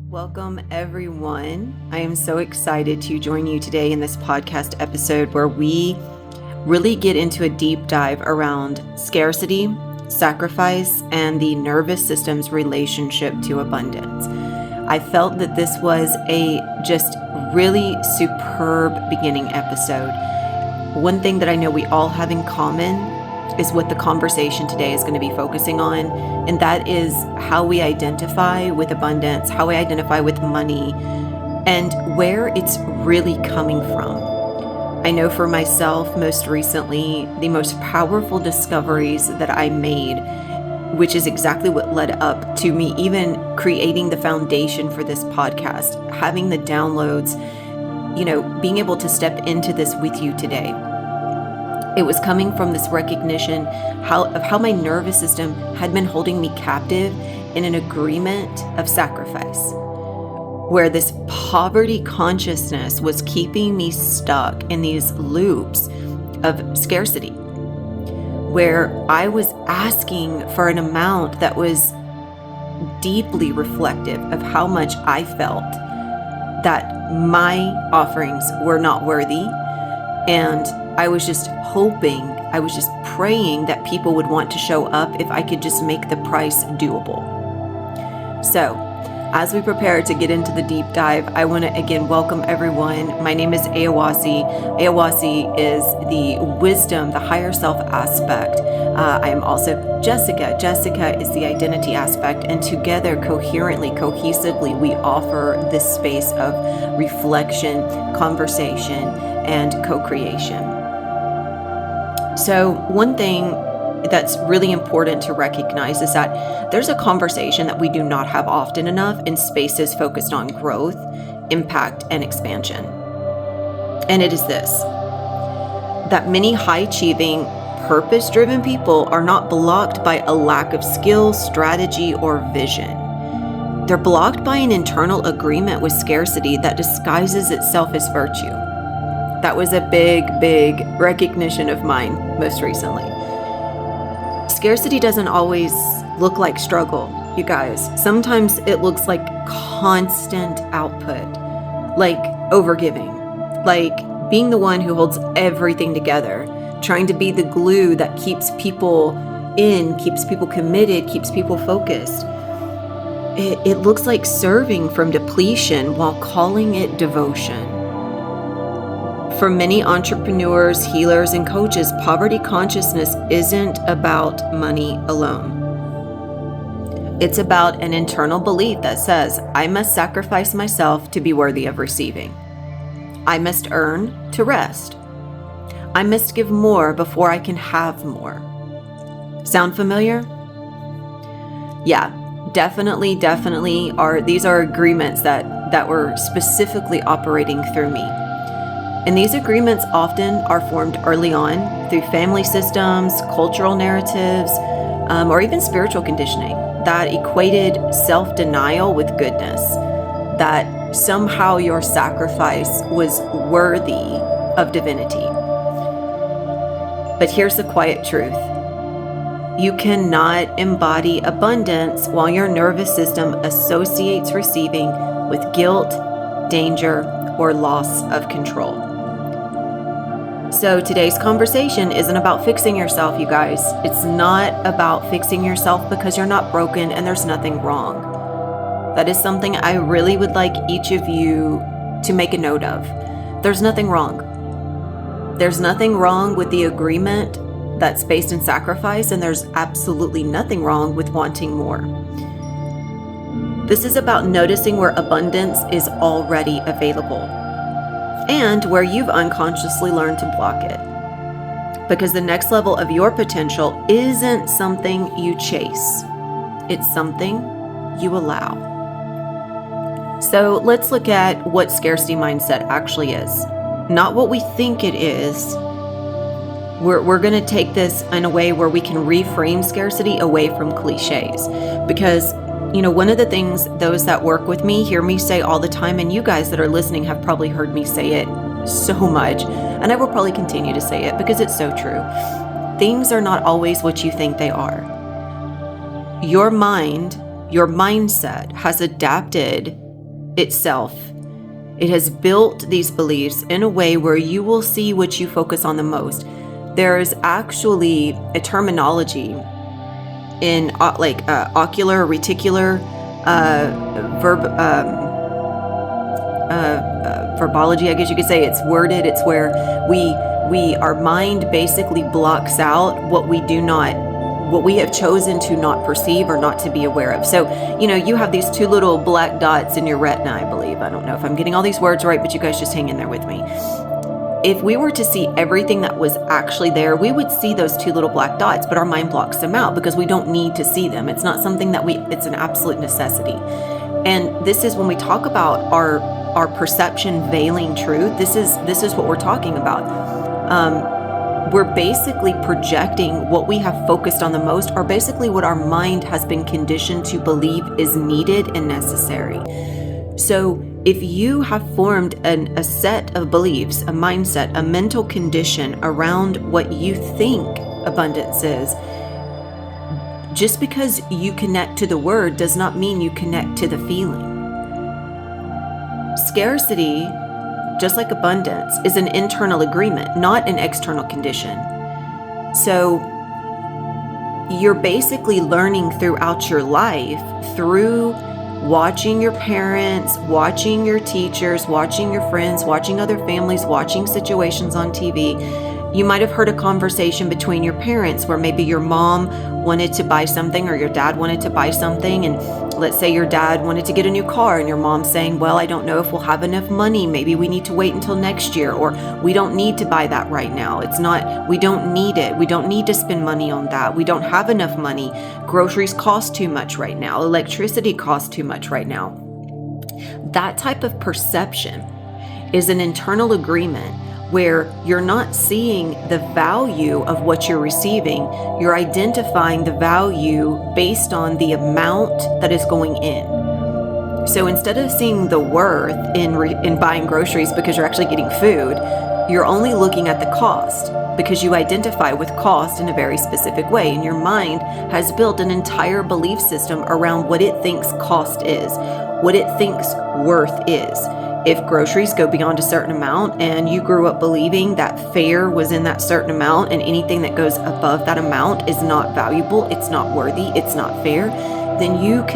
Welcome, everyone. I am so excited to join you today in this podcast episode where we really get into a deep dive around scarcity, sacrifice, and the nervous system's relationship to abundance. I felt that this was a just really superb beginning episode. One thing that I know we all have in common is what the conversation today is going to be focusing on, and that is how we identify with abundance, how we identify with money, and where it's really coming from. I know for myself, most recently, the most powerful discoveries that I made, which is exactly what led up to me even creating the foundation for this podcast, having the downloads, being able to step into this with you today. It was coming from this recognition of how my nervous system had been holding me captive in an agreement of sacrifice, where this poverty consciousness was keeping me stuck in these loops of scarcity, where I was asking for an amount that was deeply reflective of how much I felt that my offerings were not worthy. And I was just praying that people would want to show up if I could just make the price doable. So, as we prepare to get into the deep dive, I want to again welcome everyone. My name is Éoaccí. Éoaccí is the wisdom, the higher self aspect. I am also Jessica. Jessica is the identity aspect, and together, coherently, cohesively, we offer this space of reflection, conversation, and co-creation. So one thing that's really important to recognize is that there's a conversation that we do not have often enough in spaces focused on growth, impact, and expansion. And it is this, that many high-achieving, purpose-driven people are not blocked by a lack of skill, strategy, or vision. They're blocked by an internal agreement with scarcity that disguises itself as virtue. That was a big recognition of mine most recently. Scarcity doesn't always look like struggle, you guys. Sometimes it looks like constant output, like overgiving, like being the one who holds everything together, trying to be the glue that keeps people in, keeps people committed, keeps people focused. It looks like serving from depletion while calling it devotion. For many entrepreneurs, healers, and coaches, poverty consciousness isn't about money alone. It's about an internal belief that says, I must sacrifice myself to be worthy of receiving. I must earn to rest. I must give more before I can have more. Sound familiar? Yeah, definitely these are agreements that were specifically operating through me. And these agreements often are formed early on through family systems, cultural narratives, or even spiritual conditioning that equated self-denial with goodness, that somehow your sacrifice was worthy of divinity. But here's the quiet truth. You cannot embody abundance while your nervous system associates receiving with guilt, danger, or loss of control. So today's conversation isn't about fixing yourself, you guys. It's not about fixing yourself because you're not broken and there's nothing wrong. That is something I really would like each of you to make a note of. There's nothing wrong. There's nothing wrong with the agreement that's based in sacrifice, and there's absolutely nothing wrong with wanting more. This is about noticing where abundance is already available, and where you've unconsciously learned to block it. Because the next level of your potential isn't something you chase. It's something you allow. So let's look at what scarcity mindset actually is. Not what we think it is. We're going to take this in a way where we can reframe scarcity away from cliches. Because one of the things those that work with me hear me say all the time, and you guys that are listening have probably heard me say it so much, and I will probably continue to say it because it's so true. Things are not always what you think they are. Your mind, your mindset has adapted itself, it has built these beliefs in a way where you will see what you focus on the most. There is actually a terminology in ocular, reticular, verbology, I guess you could say. It's worded. It's where our mind basically blocks out what we have chosen to not perceive or not to be aware of. So, you have these two little black dots in your retina, I believe. I don't know if I'm getting all these words right, but you guys just hang in there with me. If we were to see everything that was actually there, we would see those two little black dots, but our mind blocks them out because we don't need to see them. It's not something that it's an absolute necessity. And this is when we talk about our perception veiling truth. This is what we're talking about. We're basically projecting what we have focused on the most, or basically what our mind has been conditioned to believe is needed and necessary. So if you have formed a set of beliefs, a mindset, a mental condition around what you think abundance is, just because you connect to the word does not mean you connect to the feeling. Scarcity, just like abundance, is an internal agreement, not an external condition. So you're basically learning throughout your life through watching your parents, watching your teachers, watching your friends, watching other families, watching situations on TV. You might have heard a conversation between your parents where maybe your mom wanted to buy something or your dad wanted to buy something. And let's say your dad wanted to get a new car and your mom's saying, well, I don't know if we'll have enough money. Maybe we need to wait until next year, or we don't need to buy that right now. We don't need it. We don't need to spend money on that. We don't have enough money. Groceries cost too much right now. Electricity costs too much right now. That type of perception is an internal agreement where you're not seeing the value of what you're receiving. You're identifying the value based on the amount that is going in. So instead of seeing the worth in buying groceries because you're actually getting food, you're only looking at the cost because you identify with cost in a very specific way. And your mind has built an entire belief system around what it thinks cost is, what it thinks worth is. If groceries go beyond a certain amount and you grew up believing that fare was in that certain amount and anything that goes above that amount is not valuable, it's not worthy, it's not fair, then you have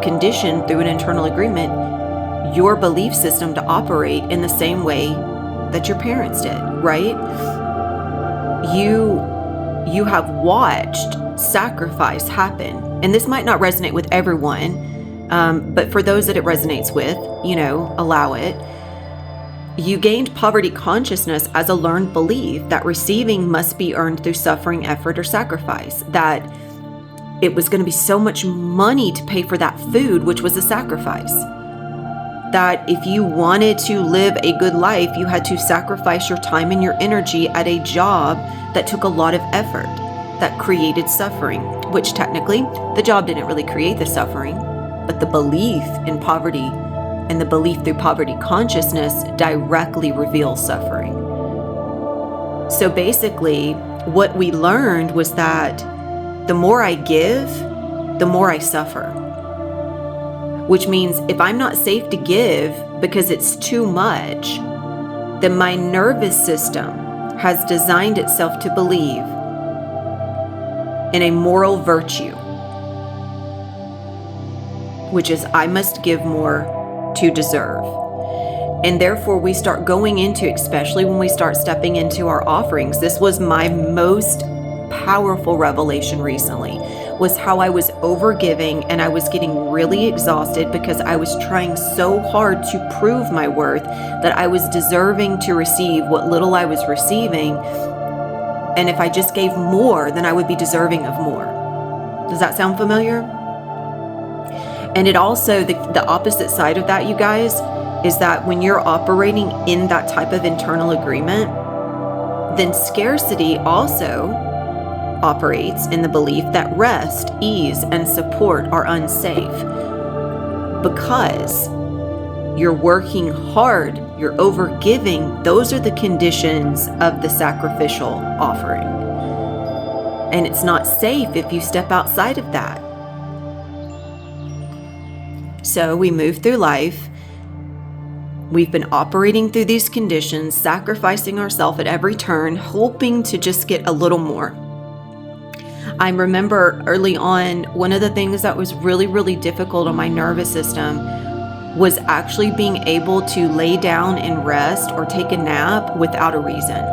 conditioned through an internal agreement your belief system to operate in the same way that your parents did, right? You have watched sacrifice happen. And this might not resonate with everyone, but for those that it resonates with, allow it. You gained poverty consciousness as a learned belief that receiving must be earned through suffering, effort, or sacrifice. That it was going to be so much money to pay for that food, which was a sacrifice. That if you wanted to live a good life, you had to sacrifice your time and your energy at a job that took a lot of effort, that created suffering, which technically the job didn't really create the suffering. But the belief in poverty and the belief through poverty consciousness directly reveals suffering. So basically, what we learned was that the more I give, the more I suffer. Which means if I'm not safe to give because it's too much, then my nervous system has designed itself to believe in a moral virtue, which is I must give more to deserve. And therefore we start going into, especially when we start stepping into our offerings, this was my most powerful revelation recently, was how I was overgiving and I was getting really exhausted because I was trying so hard to prove my worth, that I was deserving to receive what little I was receiving. And if I just gave more, then I would be deserving of more. Does that sound familiar? And it also, the opposite side of that, you guys, is that when you're operating in that type of internal agreement, then scarcity also operates in the belief that rest, ease, and support are unsafe because you're working hard, you're overgiving. Those are the conditions of the sacrificial offering. And it's not safe if you step outside of that. So we move through life. We've been operating through these conditions, sacrificing ourselves at every turn, hoping to just get a little more. I remember early on, one of the things that was really, really difficult on my nervous system was actually being able to lay down and rest or take a nap without a reason.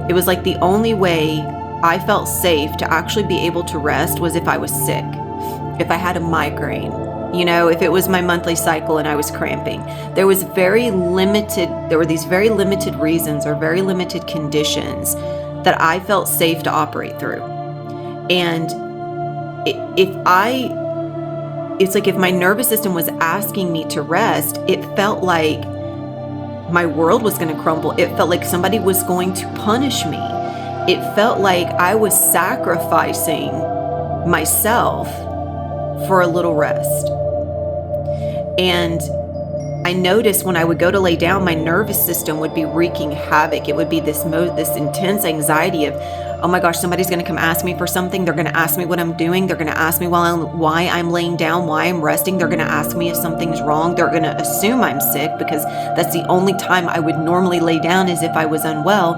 It was like the only way I felt safe to actually be able to rest was if I was sick, if I had a migraine, if it was my monthly cycle and I was cramping. There were these very limited reasons or very limited conditions that I felt safe to operate through. And it's like if my nervous system was asking me to rest, it felt like my world was going to crumble. It felt like somebody was going to punish me. It felt like I was sacrificing myself for a little rest. And I noticed when I would go to lay down, my nervous system would be wreaking havoc. It would be this intense anxiety of, oh my gosh, somebody's going to come ask me for something. They're going to ask me what I'm doing. They're going to ask me why I'm laying down, why I'm resting. They're going to ask me if something's wrong. They're going to assume I'm sick because that's the only time I would normally lay down is if I was unwell.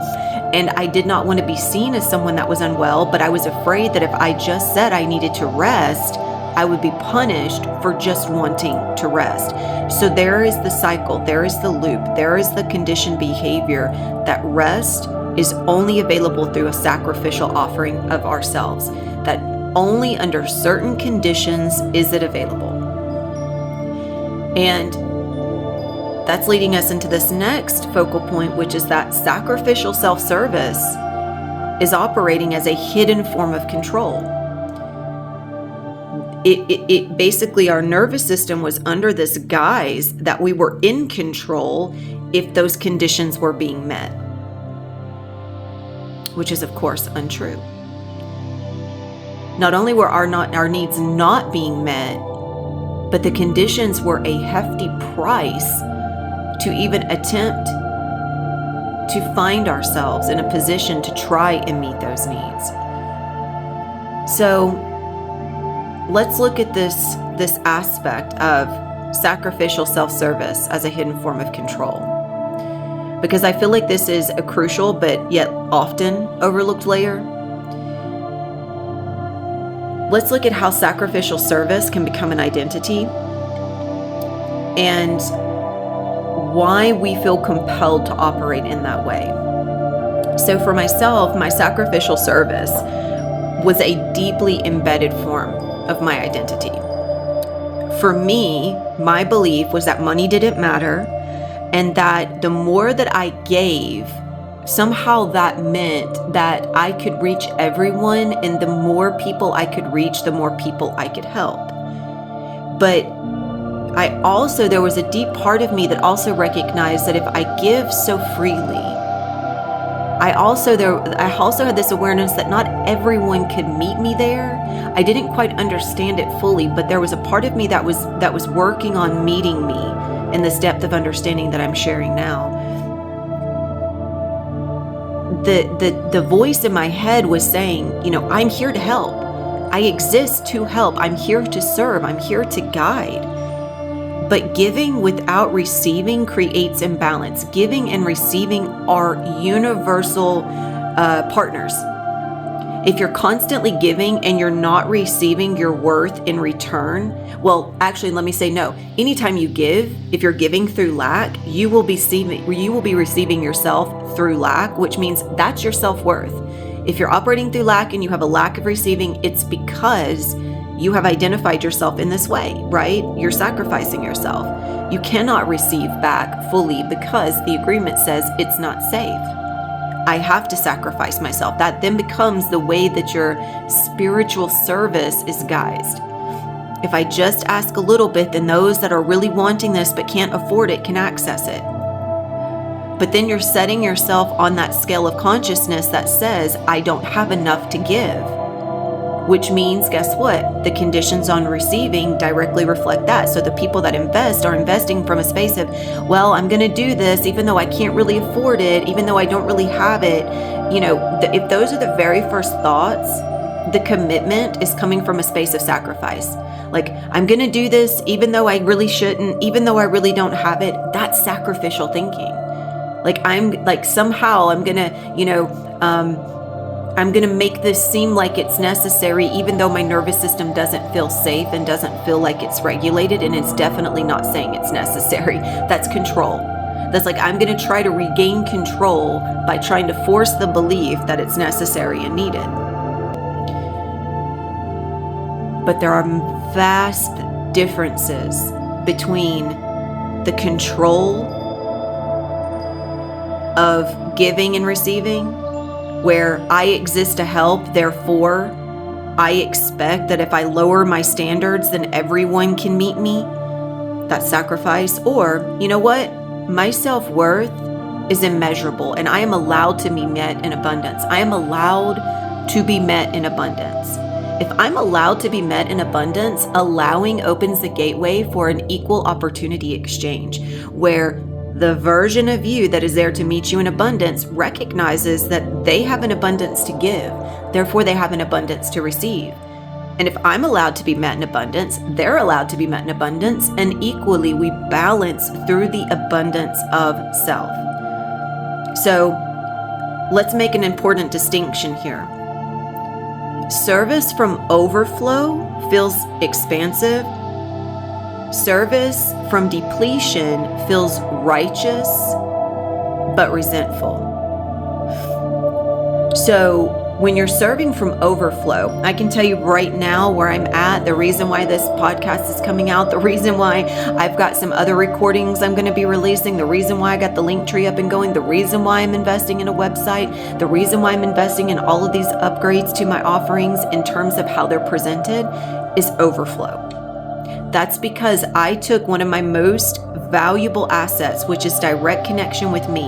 And I did not want to be seen as someone that was unwell, but I was afraid that if I just said I needed to rest, I would be punished for just wanting to rest. So there is the cycle, there is the loop, there is the conditioned behavior that rest is only available through a sacrificial offering of ourselves, that only under certain conditions is it available. And that's leading us into this next focal point, which is that sacrificial self-service is operating as a hidden form of control. It basically, our nervous system was under this guise that we were in control if those conditions were being met, which is of course untrue. Not only were our needs not being met, but the conditions were a hefty price to even attempt to find ourselves in a position to try and meet those needs. So let's look at this aspect of sacrificial self-service as a hidden form of control, because I feel like this is a crucial but yet often overlooked layer. Let's look at how sacrificial service can become an identity and why we feel compelled to operate in that way. So for myself, my sacrificial service was a deeply embedded form of my identity. For me, my belief was that money didn't matter, and that the more that I gave, somehow that meant that I could reach everyone, and the more people I could reach, the more people I could help. But there was a deep part of me that also recognized that if I give so freely, I also had this awareness that not everyone could meet me there. I didn't quite understand it fully, but there was a part of me that was working on meeting me in this depth of understanding that I'm sharing now. The voice in my head was saying, I'm here to help. I exist to help. I'm here to serve. I'm here to guide. But giving without receiving creates imbalance. Giving and receiving are universal partners. If you're constantly giving and you're not receiving your worth in return, well, actually, let me say no. Anytime you give, if you're giving through lack, you will be receiving yourself through lack, which means that's your self-worth. If you're operating through lack and you have a lack of receiving, it's because you have identified yourself in this way, right? You're sacrificing yourself. You cannot receive back fully because the agreement says it's not safe. I have to sacrifice myself. That then becomes the way that your spiritual service is guised. If I just ask a little bit, then those that are really wanting this but can't afford it can access it. But then you're setting yourself on that scale of consciousness that says, I don't have enough to give. Which means, guess what? The conditions on receiving directly reflect that. So the people that invest are investing from a space of, well, I'm going to do this even though I can't really afford it, even though I don't really have it. If those are the very first thoughts the commitment is coming from a space of sacrifice. Like, I'm going to do this even though I really shouldn't, even though I really don't have it. That's sacrificial thinking. Like, somehow I'm going to, I'm going to make this seem like it's necessary, even though my nervous system doesn't feel safe and doesn't feel like it's regulated. And it's definitely not saying it's necessary. That's control. That's like, I'm going to try to regain control by trying to force the belief that it's necessary and needed. But there are vast differences between the control of giving and receiving, where I exist to help, therefore I expect that if I lower my standards, then everyone can meet me. That's sacrifice. Or, you know what? My self-worth is immeasurable, and I am allowed to be met in abundance. I am allowed to be met in abundance. If I'm allowed to be met in abundance, allowing opens the gateway for an equal opportunity exchange, where the version of you that is there to meet you in abundance recognizes that they have an abundance to give, therefore they have an abundance to receive. And if I'm allowed to be met in abundance, they're allowed to be met in abundance, and equally we balance through the abundance of self. So let's make an important distinction here. Service from overflow feels expansive. Service from depletion feels righteous, but resentful. So when you're serving from overflow, I can tell you right now where I'm at, the reason why this podcast is coming out, the reason why I've got some other recordings I'm going to be releasing, the reason why I got the link tree up and going, the reason why I'm investing in a website, the reason why I'm investing in all of these upgrades to my offerings in terms of how they're presented is overflow. That's because I took one of my most valuable assets, which is direct connection with me,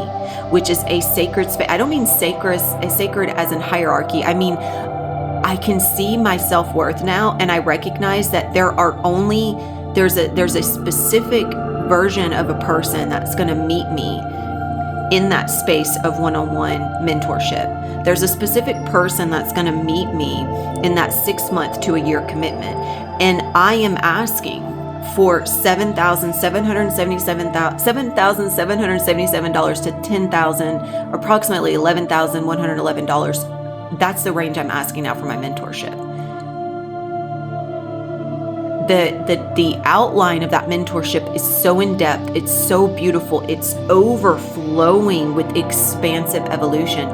which is a sacred space. I don't mean sacred as in hierarchy. I mean, I can see my self-worth now, and I recognize that there's a specific version of a person that's going to meet me in that space of one-on-one mentorship. There's a specific person that's going to meet me in that 6 month to a year commitment. And I am asking for $7,777 to $10,000, approximately $11,111. That's the range I'm asking now for my mentorship. The outline of that mentorship is so in depth, it's so beautiful, it's overflowing with expansive evolution.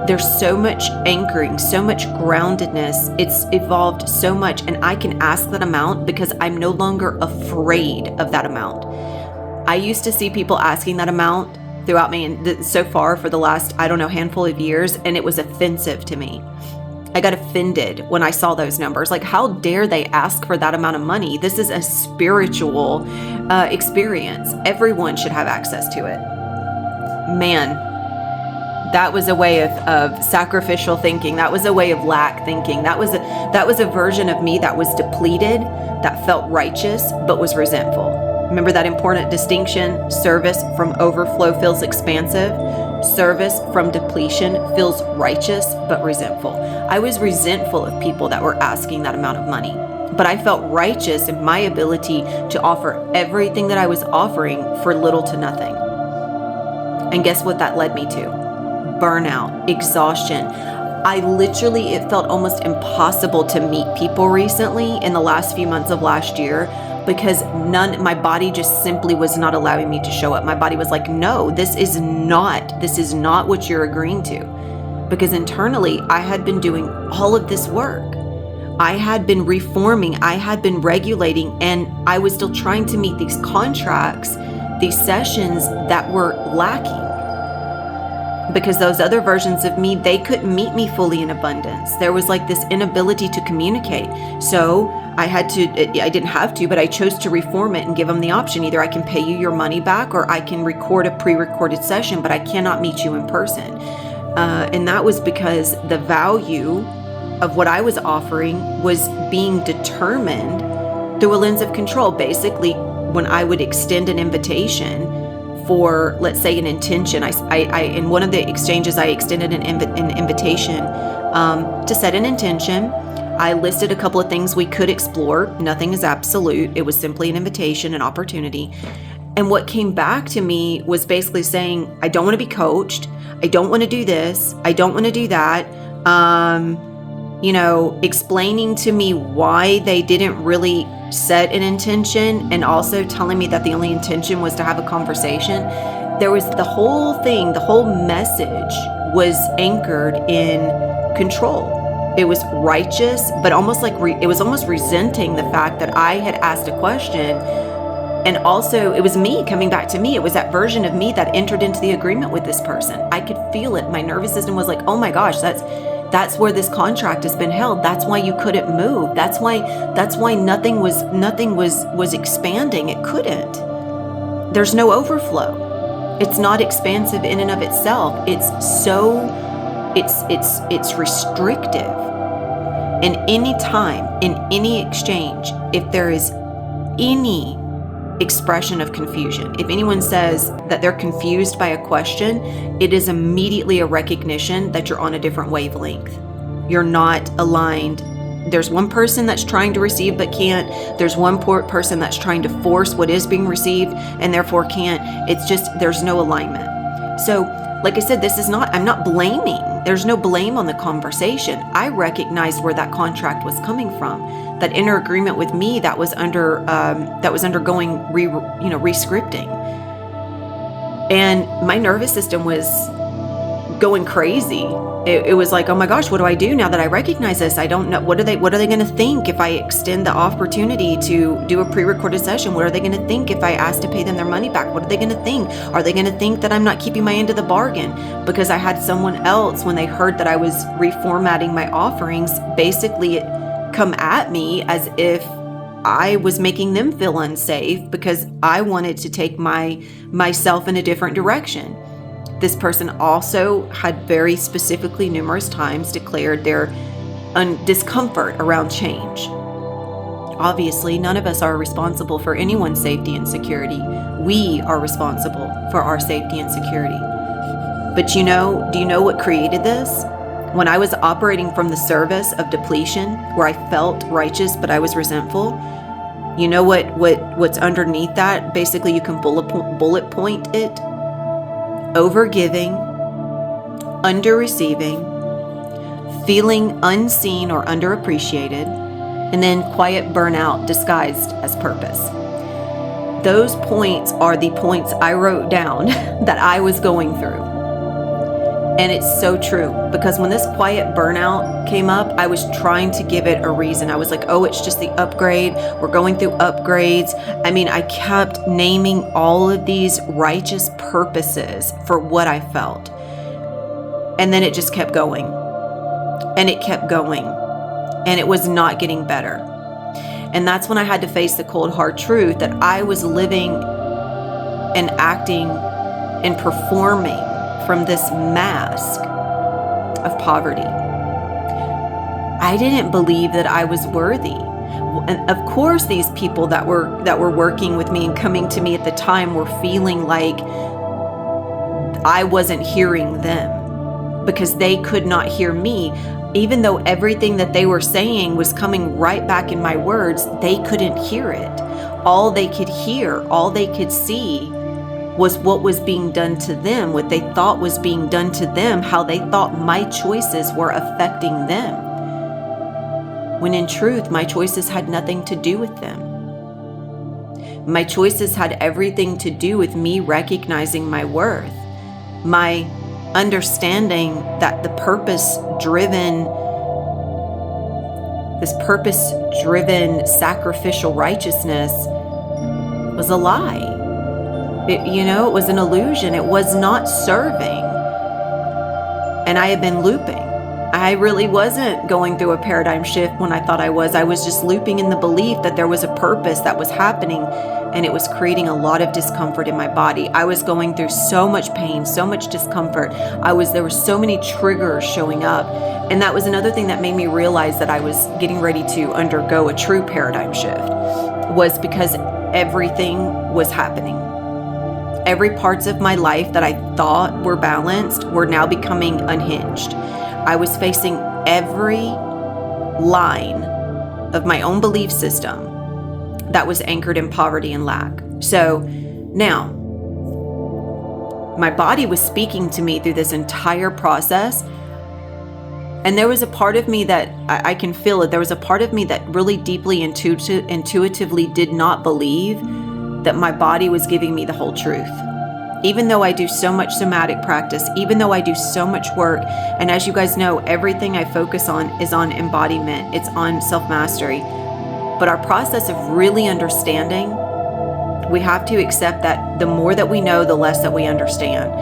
There's so much anchoring, so much groundedness. It's evolved so much, and I can ask that amount because I'm no longer afraid of that amount. I used to see people asking that amount throughout me, and so far for the last, handful of years, and it was offensive to me. I got offended when I saw those numbers. Like, how dare they ask for that amount of money? This is a spiritual experience. Everyone should have access to it. Man, that was a way of sacrificial thinking. That was a way of lack thinking. That was a version of me that was depleted, that felt righteous, but was resentful. Remember that important distinction? Service from overflow feels expansive. Service from depletion feels righteous, but resentful. I was resentful of people that were asking that amount of money, but I felt righteous in my ability to offer everything that I was offering for little to nothing. And guess what that led me to? Burnout, exhaustion. It felt almost impossible to meet people recently in the last few months of last year because my body just simply was not allowing me to show up. My body was like, no, this is not what you're agreeing to. Because internally, I had been doing all of this work. I had been reforming, I had been regulating, and I was still trying to meet these contracts, these sessions that were lacking. Because those other versions of me, they couldn't meet me fully in abundance. There was like this inability to communicate. So I didn't have to, but I chose to reform it and give them the option. Either I can pay you your money back or I can record a pre-recorded session, but I cannot meet you in person. And that was because the value of what I was offering was being determined through a lens of control. Basically, when I would extend an invitation for, let's say, an intention, I in one of the exchanges, I extended an invitation to set an intention. I listed a couple of things we could explore. Nothing is absolute. It was simply an invitation, an opportunity. And what came back to me was basically saying, I don't want to be coached. I don't want to do this. I don't want to do that. Explaining to me why they didn't really set an intention, and also telling me that the only intention was to have a conversation. There was the whole message was anchored in control. It was righteous, but almost like it was almost resenting the fact that I had asked a question. And also it was me coming back to me. It was that version of me that entered into the agreement with this person. I could feel it. My nervous system was like, oh my gosh, that's where this contract has been held. That's why you couldn't move. That's why nothing was expanding. It couldn't. There's no overflow. It's not expansive in and of itself. It's restrictive. In any time, in any exchange, if there is any expression of confusion, if anyone says that they're confused by a question, it is immediately a recognition that you're on a different wavelength. You're not aligned. There's one person that's trying to receive but can't. There's one person that's trying to force what is being received and therefore can't. It's just, there's no alignment. So, like I said, I'm not blaming. There's no blame on the conversation. I recognized where that contract was coming from. That inner agreement with me that was undergoing re-scripting. And my nervous system was going crazy. It was like, oh my gosh, what do I do now that I recognize this? I don't know. What are they going to think if I extend the opportunity to do a pre-recorded session? What are they going to think if I ask to pay them their money back? What are they going to think? Are they going to think that I'm not keeping my end of the bargain? Because I had someone else, when they heard that I was reformatting my offerings, basically come at me as if I was making them feel unsafe because I wanted to take myself in a different direction. This person also had very specifically numerous times declared their discomfort around change. Obviously, none of us are responsible for anyone's safety and security. We are responsible for our safety and security. But do you know what created this? When I was operating from the service of depletion, where I felt righteous but I was resentful, you know what's underneath that? Basically, you can bullet point it. Overgiving, under-receiving, feeling unseen or underappreciated, and then quiet burnout disguised as purpose. Those points are the points I wrote down that I was going through. And it's so true, because when this quiet burnout came up, I was trying to give it a reason. I was like, oh, it's just the upgrade. We're going through upgrades. I mean, I kept naming all of these righteous purposes for what I felt. And then it just kept going. And it kept going. And it was not getting better. And that's when I had to face the cold, hard truth that I was living and acting and performing from this mask of poverty. I didn't believe that I was worthy. And of course, these people that were working with me and coming to me at the time were feeling like I wasn't hearing them because they could not hear me. Even though everything that they were saying was coming right back in my words, they couldn't hear it. All they could hear, all they could see was what was being done to them, what they thought was being done to them, how they thought my choices were affecting them. When in truth, my choices had nothing to do with them. My choices had everything to do with me recognizing my worth, my understanding that this purpose-driven sacrificial righteousness was a lie. It was an illusion. It was not serving. And I had been looping. I really wasn't going through a paradigm shift when I thought I was. I was just looping in the belief that there was a purpose that was happening, and it was creating a lot of discomfort in my body. I was going through so much pain, so much discomfort. There were so many triggers showing up. And that was another thing that made me realize that I was getting ready to undergo a true paradigm shift, was because everything was happening. Every parts of my life that I thought were balanced were now becoming unhinged. I was facing every line of my own belief system that was anchored in poverty and lack. So now, my body was speaking to me through this entire process. And there was a part of me that I can feel it. There was a part of me that really deeply intuitively did not believe that my body was giving me the whole truth. Even though I do so much somatic practice, even though I do so much work, and as you guys know, everything I focus on is on embodiment, it's on self-mastery. But our process of really understanding, we have to accept that the more that we know, the less that we understand.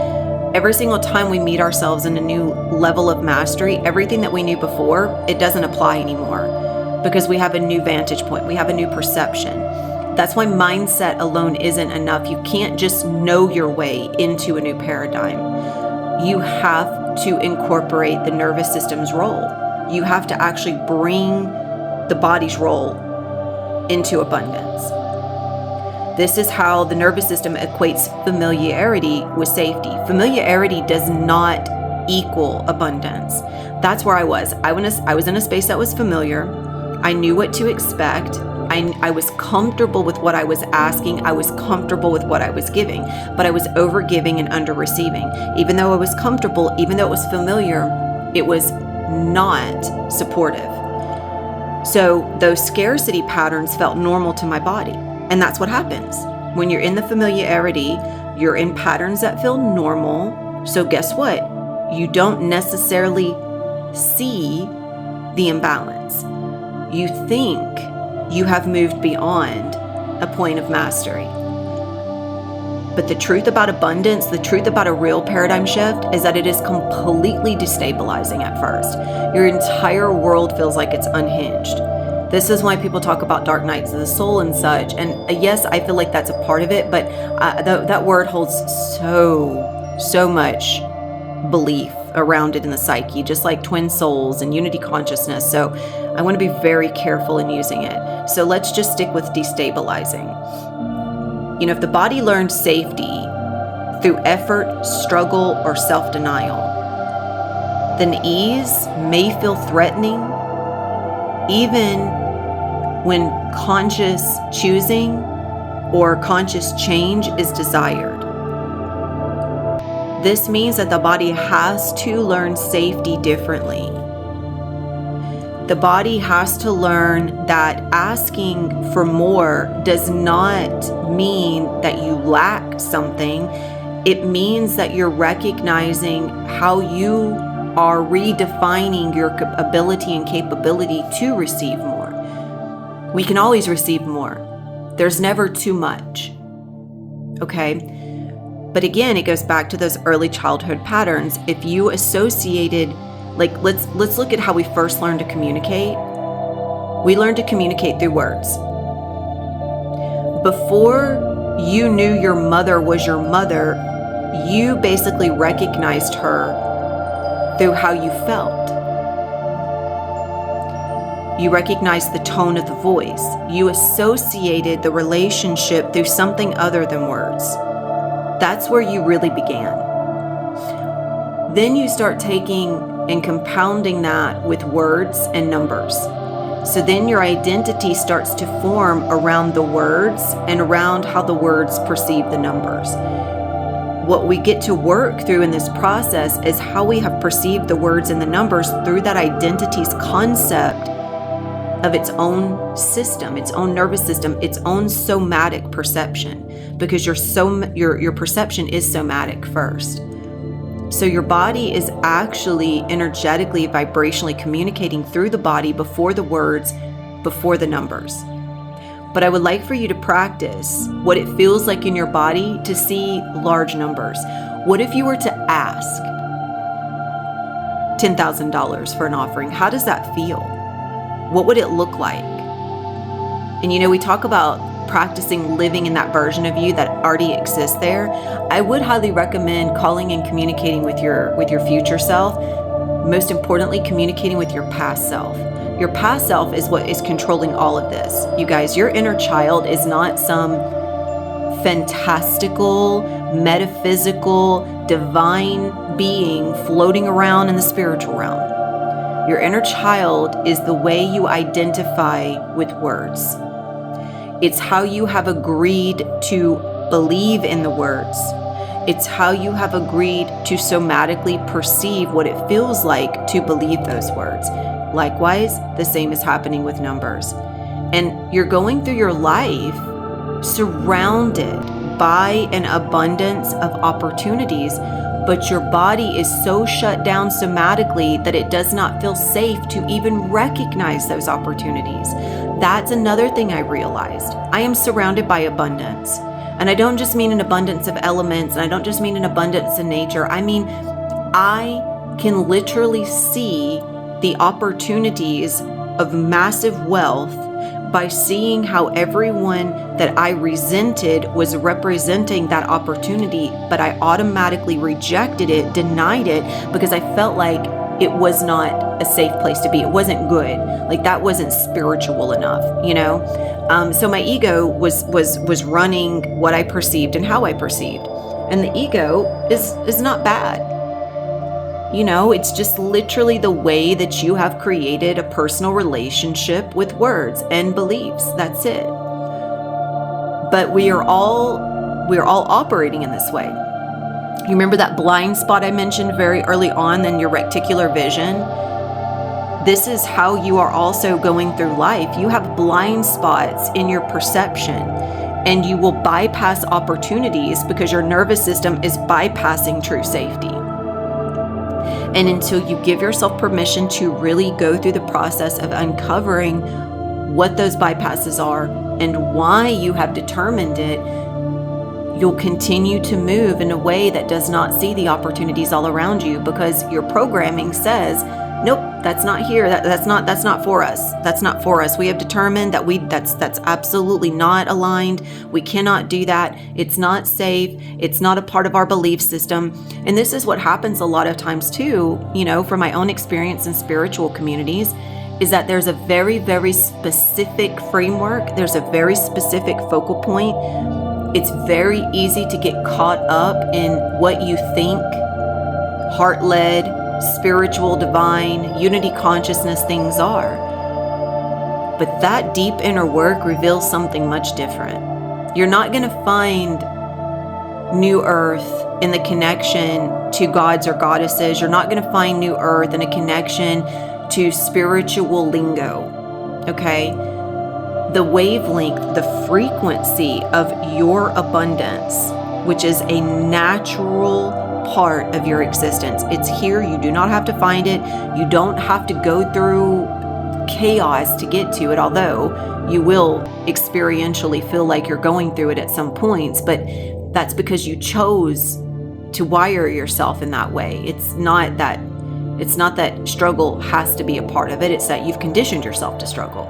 Every single time we meet ourselves in a new level of mastery, everything that we knew before, it doesn't apply anymore because we have a new vantage point. We have a new perception. That's why mindset alone isn't enough. You can't just know your way into a new paradigm. You have to incorporate the nervous system's role. You have to actually bring the body's role into abundance. This is how the nervous system equates familiarity with safety. Familiarity does not equal abundance. That's where I was. I was in a space that was familiar. I knew what to expect. I was comfortable with what I was asking. I was comfortable with what I was giving, but I was over giving and under receiving. Even though I was comfortable, even though it was familiar, it was not supportive. So those scarcity patterns felt normal to my body. And that's what happens. When you're in the familiarity, you're in patterns that feel normal. So guess what? You don't necessarily see the imbalance. You think you have moved beyond a point of mastery. But the truth about abundance, the truth about a real paradigm shift is that it is completely destabilizing at first. Your entire world feels like it's unhinged. This is why people talk about dark nights of the soul and such. And yes, I feel like that's a part of it, but that word holds so much belief around it in the psyche, just like twin souls and unity consciousness. So I want to be very careful in using it. So let's just stick with destabilizing. You know, if the body learned safety through effort, struggle, or self-denial, then ease may feel threatening, even when conscious choosing or conscious change is desired. This means that the body has to learn safety differently. The body has to learn that asking for more does not mean that you lack something. It means that you're recognizing how you are redefining your ability and capability to receive more. We can always receive more. There's never too much. Okay? But again, it goes back to those early childhood patterns. If you associated, like let's look at how we first learned to communicate. We learned to communicate through words. Before you knew your mother was your mother, you basically recognized her through how you felt. You recognized the tone of the voice. You associated the relationship through something other than words. That's where you really began. Then you start taking and compounding that with words and numbers. So then your identity starts to form around the words and around how the words perceive the numbers. What we get to work through in this process is how we have perceived the words and the numbers through that identity's concept of its own system, its own nervous system, its own somatic perception, because your perception is somatic first. So your body is actually energetically, vibrationally communicating through the body before the words, before the numbers. But I would like for you to practice what it feels like in your body to see large numbers. What if you were to ask $10,000 for an offering? How does that feel? What would it look like? And you know, we talk about practicing living in that version of you that already exists there. I would highly recommend calling and communicating with your future self. Most importantly, communicating with your past self. Your past self is what is controlling all of this. You guys, your inner child is not some fantastical, metaphysical, divine being floating around in the spiritual realm. Your inner child is the way you identify with words. It's how you have agreed to believe in the words. It's how you have agreed to somatically perceive what it feels like to believe those words. Likewise, the same is happening with numbers. And you're going through your life surrounded by an abundance of opportunities, but your body is so shut down somatically that it does not feel safe to even recognize those opportunities. That's another thing I realized. I am surrounded by abundance. And I don't just mean an abundance of elements, and I don't just mean an abundance in nature. I mean, I can literally see the opportunities of massive wealth by seeing how everyone that I resented was representing that opportunity, but I automatically rejected it, denied it, because I felt like it was not a safe place to be. It wasn't good. Like, that wasn't spiritual enough, you know? So my ego was running what I perceived and how I perceived. And the ego is not bad. You know, it's just literally the way that you have created a personal relationship with words and beliefs. That's it. But we are all operating in this way. You remember that blind spot I mentioned very early on in your reticular vision? This is how you are also going through life. You have blind spots in your perception, and you will bypass opportunities because your nervous system is bypassing true safety. And until you give yourself permission to really go through the process of uncovering what those bypasses are and why you have determined it, you'll continue to move in a way that does not see the opportunities all around you, because your programming says, nope, that's not here. That's not for us. That's not for us. We have determined that that's absolutely not aligned. We cannot do that. It's not safe. It's not a part of our belief system. And this is what happens a lot of times too, you know, from my own experience in spiritual communities, is that there's a very, very specific framework. There's a very specific focal point. It's very easy to get caught up in what you think, heart-led, spiritual, divine, unity consciousness things are. But that deep inner work reveals something much different. You're not going to find New Earth in the connection to gods or goddesses. You're not going to find New Earth in a connection to spiritual lingo. Okay? The wavelength, the frequency of your abundance, which is a natural part of your existence. It's here. You do not have to find it. You don't have to go through chaos to get to it, although you will experientially feel like you're going through it at some points, but that's because you chose to wire yourself in that way. It's not that struggle has to be a part of it. It's that you've conditioned yourself to struggle.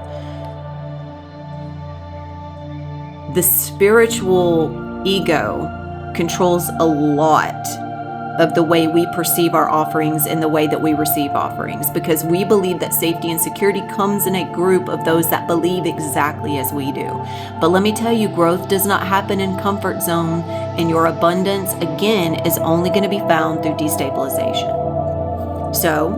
The spiritual ego controls a lot of the way we perceive our offerings and the way that we receive offerings, because we believe that safety and security comes in a group of those that believe exactly as we do. But let me tell you, growth does not happen in comfort zone, and your abundance, again, is only going to be found through destabilization. So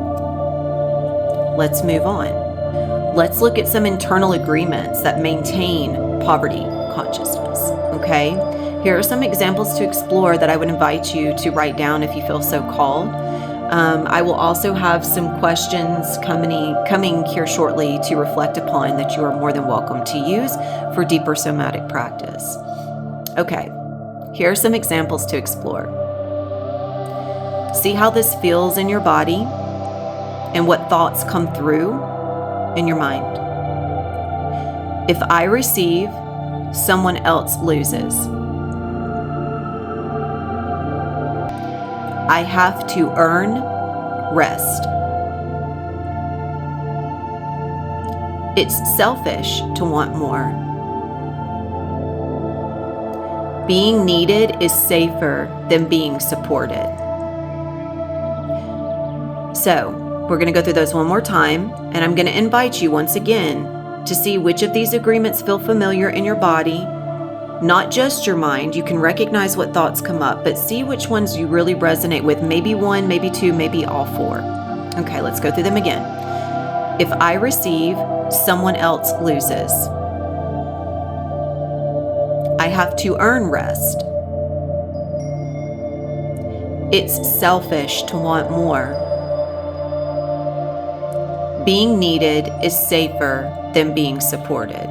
let's move on. Let's look at some internal agreements that maintain poverty consciousness, okay? Here are some examples to explore that I would invite you to write down if you feel so called. I will also have some questions coming here shortly to reflect upon that you are more than welcome to use for deeper somatic practice. Okay, here are some examples to explore. See how this feels in your body and what thoughts come through in your mind. If I receive, someone else loses. I have to earn rest. It's selfish to want more. Being needed is safer than being supported. So, we're going to go through those one more time, and I'm going to invite you once again to see which of these agreements feel familiar in your body, not just your mind. You can recognize what thoughts come up, but see which ones you really resonate with. Maybe one, maybe two, maybe all four. Okay, let's go through them again. If I receive, someone else loses. I have to earn rest. It's selfish to want more. Being needed is safer than being supported.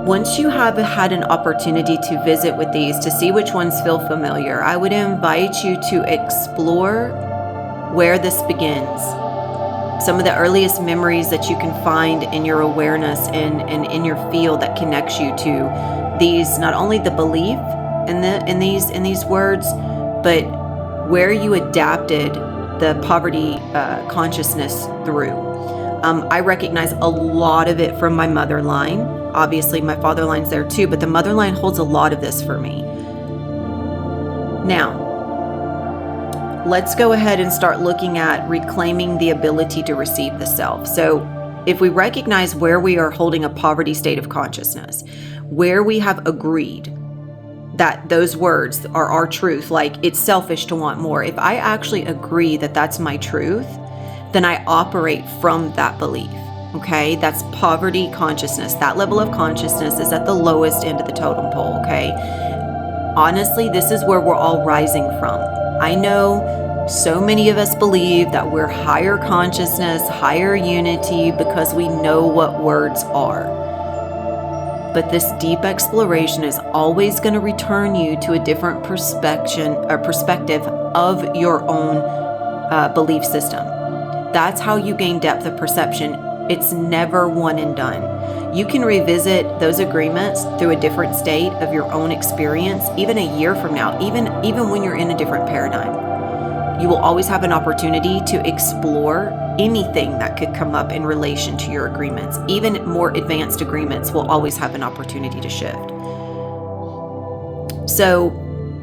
Once you have had an opportunity to visit with these to see which ones feel familiar, I would invite you to explore where this begins. Some of the earliest memories that you can find in your awareness and in your field that connects you to these, not only the belief in these words, but where you adapted the poverty consciousness through. I recognize a lot of it from my mother line. Obviously, my father line's there too, but the mother line holds a lot of this for me. Now, let's go ahead and start looking at reclaiming the ability to receive the self. So if we recognize where we are holding a poverty state of consciousness, where we have agreed that those words are our truth, like it's selfish to want more. If I actually agree that that's my truth, then I operate from that belief. Okay, that's poverty consciousness. That level of consciousness is at the lowest end of the totem pole. Okay, honestly, this is where we're all rising from. I know so many of us believe that we're higher consciousness, higher unity, because we know what words are. But this deep exploration is always going to return you to a different perspective of your own belief system. That's how you gain depth of perception. It's never one and done. You can revisit those agreements through a different state of your own experience, even a year from now, even when you're in a different paradigm. You will always have an opportunity to explore anything that could come up in relation to your agreements. Even more advanced agreements will always have an opportunity to shift. So,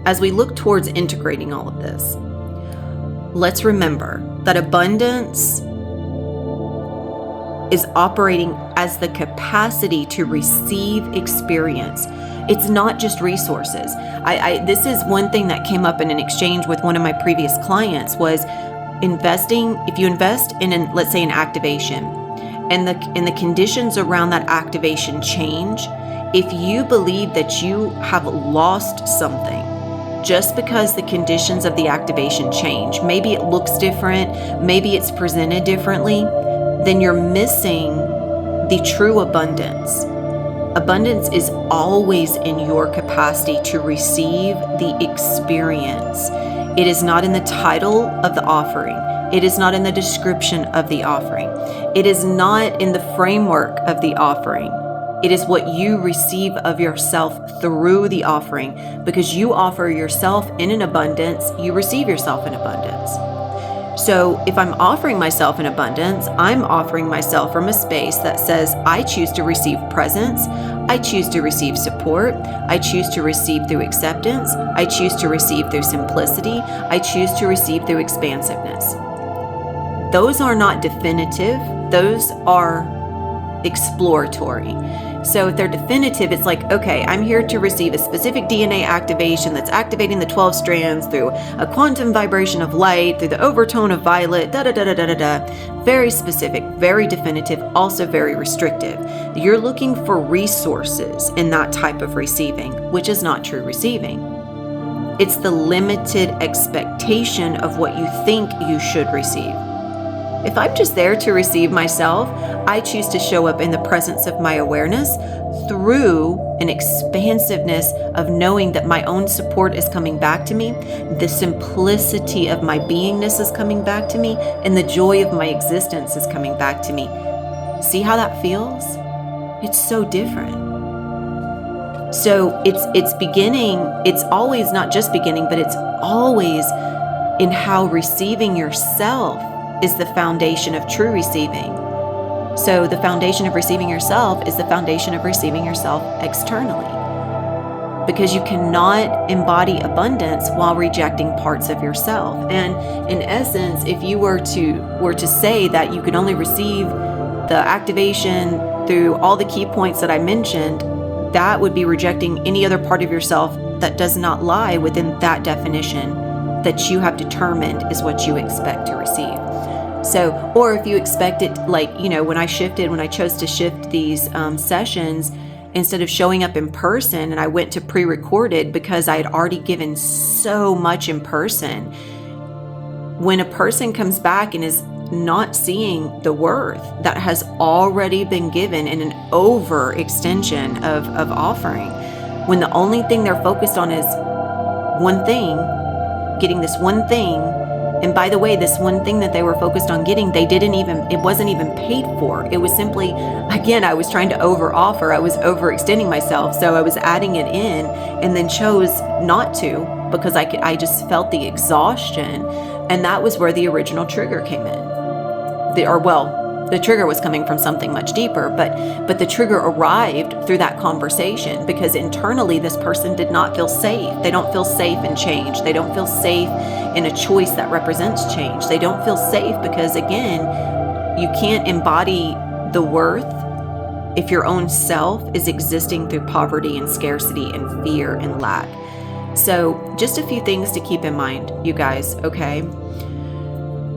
as we look towards integrating all of this, let's remember that abundance is operating as the capacity to receive experience. It's not just resources. This is one thing that came up in an exchange with one of my previous clients was investing. If you invest in let's say an activation, and the conditions around that activation change, if you believe that you have lost something just because the conditions of the activation change, maybe it looks different, maybe it's presented differently, then you're missing the true abundance. Abundance is always in your capacity to receive the experience. It is not in the title of the offering. It is not in the description of the offering. It is not in the framework of the offering. It is what you receive of yourself through the offering. Because you offer yourself in an abundance, you receive yourself in abundance. So if I'm offering myself in abundance, I'm offering myself from a space that says, I choose to receive presence, I choose to receive support, I choose to receive through acceptance, I choose to receive through simplicity, I choose to receive through expansiveness. Those are not definitive, those are exploratory. So if they're definitive, it's like, okay, I'm here to receive a specific DNA activation that's activating the 12 strands through a quantum vibration of light, through the overtone of violet, Very specific, very definitive, also very restrictive. You're looking for resources in that type of receiving, which is not true receiving. It's the limited expectation of what you think you should receive. If I'm just there to receive myself, I choose to show up in the presence of my awareness through an expansiveness of knowing that my own support is coming back to me, the simplicity of my beingness is coming back to me, and the joy of my existence is coming back to me. See how that feels? It's so different. So it's beginning, it's always not just beginning, but it's always in how receiving yourself is the foundation of true receiving. So the foundation of receiving yourself is the foundation of receiving yourself externally. Because you cannot embody abundance while rejecting parts of yourself. And in essence, if you were to say that you could only receive the activation through all the key points that I mentioned, that would be rejecting any other part of yourself that does not lie within that definition. that you have determined is what you expect to receive. So, or if you expect it, like, when I chose to shift these sessions, instead of showing up in person, and I went to pre-recorded because I had already given so much in person. When a person comes back and is not seeing the worth that has already been given in an overextension of offering, when the only thing they're focused on is one thing, getting this one thing, and by the way, this one thing that they were focused on getting, it wasn't even paid for. It was simply, again, I was trying to over offer. I was overextending myself. So I was adding it in and then chose not to because I just felt the exhaustion. And that was where the original trigger came in. The trigger was coming from something much deeper, but the trigger arrived through that conversation because internally this person did not feel safe. They don't feel safe in change. They don't feel safe in a choice that represents change. They don't feel safe because, again, you can't embody the worth if your own self is existing through poverty and scarcity and fear and lack. So just a few things to keep in mind, you guys, okay?